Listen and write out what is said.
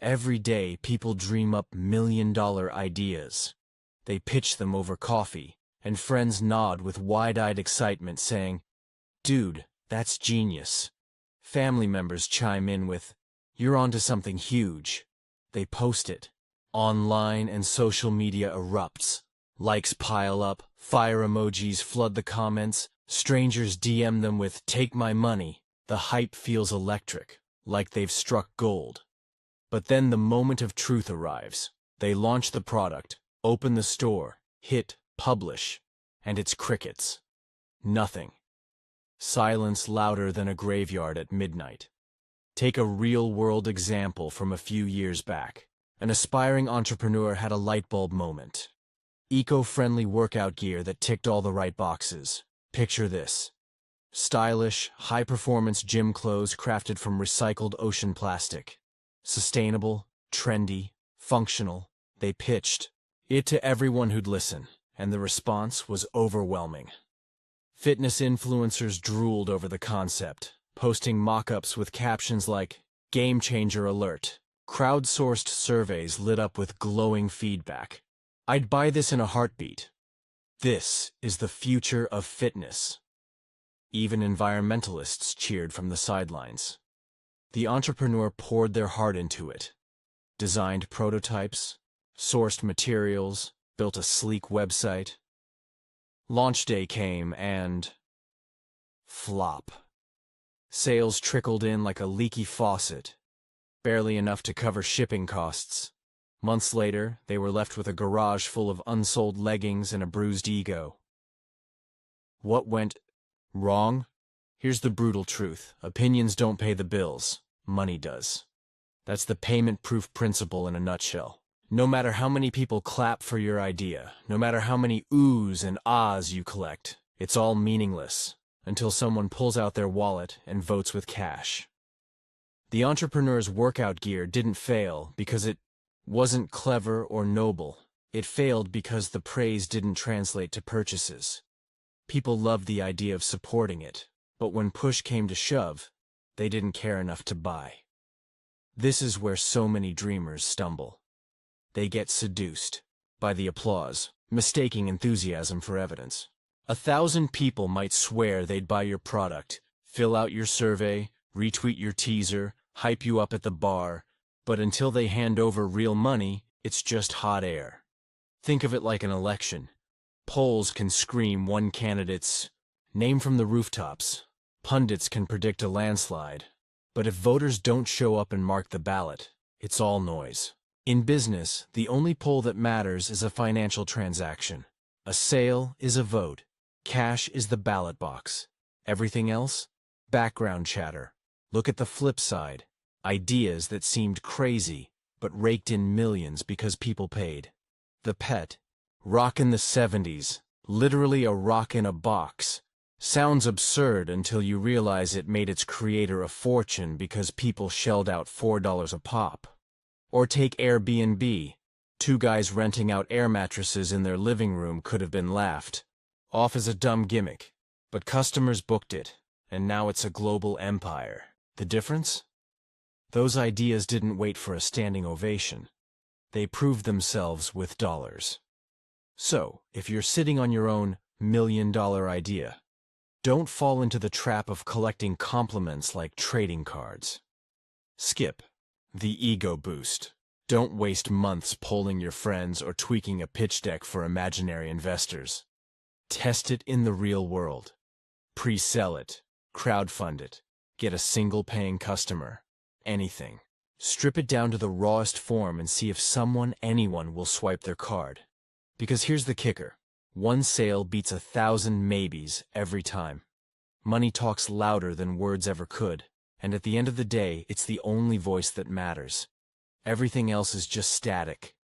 Every day, people dream up million-dollar ideas. They pitch them over coffee, and friends nod with wide-eyed excitement saying, "Dude, that's genius." Family members chime in with, "You're onto something huge." They post it. Online and social media erupts. Likes pile up, fire emojis flood the comments, strangers DM them with, "Take my money." The hype feels electric, like they've struck gold. But then the moment of truth arrives. They launch the product, open the store, hit publish, and it's crickets. Nothing. Silence louder than a graveyard at midnight. Take a real-world example from a few years back. An aspiring entrepreneur had a light bulb moment. Eco-friendly workout gear that ticked all the right boxes. Picture this. Stylish, high-performance gym clothes crafted from recycled ocean plastic. Sustainable, trendy, functional. They pitched it to everyone who'd listen, and the response was overwhelming. Fitness influencers drooled over the concept, posting mock-ups with captions like, "Game changer alert." Crowdsourced surveys lit up with glowing feedback. "I'd buy this in a heartbeat." This is the future of fitness. Even environmentalists cheered from the sidelines. The entrepreneur poured their heart into it. Designed prototypes, sourced materials, built a sleek website. Launch day came and... flop. Sales trickled in like a leaky faucet, barely enough to cover shipping costs. Months later, they were left with a garage full of unsold leggings and a bruised ego. What went wrong? Here's the brutal truth. Opinions don't pay the bills. Money does. That's the payment-proof principle in a nutshell. No matter how many people clap for your idea, no matter how many oohs and ahs you collect, it's all meaningless until someone pulls out their wallet and votes with cash. The entrepreneur's workout gear didn't fail because it wasn't clever or noble. It failed because the praise didn't translate to purchases. People loved the idea of supporting it, but when push came to shove, they didn't care enough to buy. This is where so many dreamers stumble. They get seduced by the applause, mistaking enthusiasm for evidence. 1,000 people might swear they'd buy your product, fill out your survey, retweet your teaser, hype you up at the bar, but until they hand over real money, it's just hot air. Think of it like an election. Polls can scream one candidate's name from the rooftops. Pundits can predict a landslide. But if voters don't show up and mark the ballot, it's all noise. In business, the only poll that matters is a financial transaction. A sale is a vote. Cash is the ballot box. Everything else? Background chatter. Look at the flip side. Ideas that seemed crazy, but raked in millions because people paid. The Pet. Rock in the 70s. Literally a rock in a box. Sounds absurd until you realize it made its creator a fortune because people shelled out $4 a pop. Or take Airbnb. 2 guys renting out air mattresses in their living room could have been laughed off as a dumb gimmick, but customers booked it, and now it's a global empire. The difference? Those ideas didn't wait for a standing ovation. They proved themselves with dollars. So, if you're sitting on your own million-dollar idea, don't fall into the trap of collecting compliments like trading cards. Skip the ego boost. Don't waste months polling your friends or tweaking a pitch deck for imaginary investors. Test it in the real world. Pre-sell it. Crowdfund it. Get a single paying customer. Anything. Strip it down to the rawest form and see if anyone will swipe their card. Because here's the kicker. One sale beats 1,000 maybes every time. Money talks louder than words ever could, and at the end of the day, it's the only voice that matters. Everything else is just static,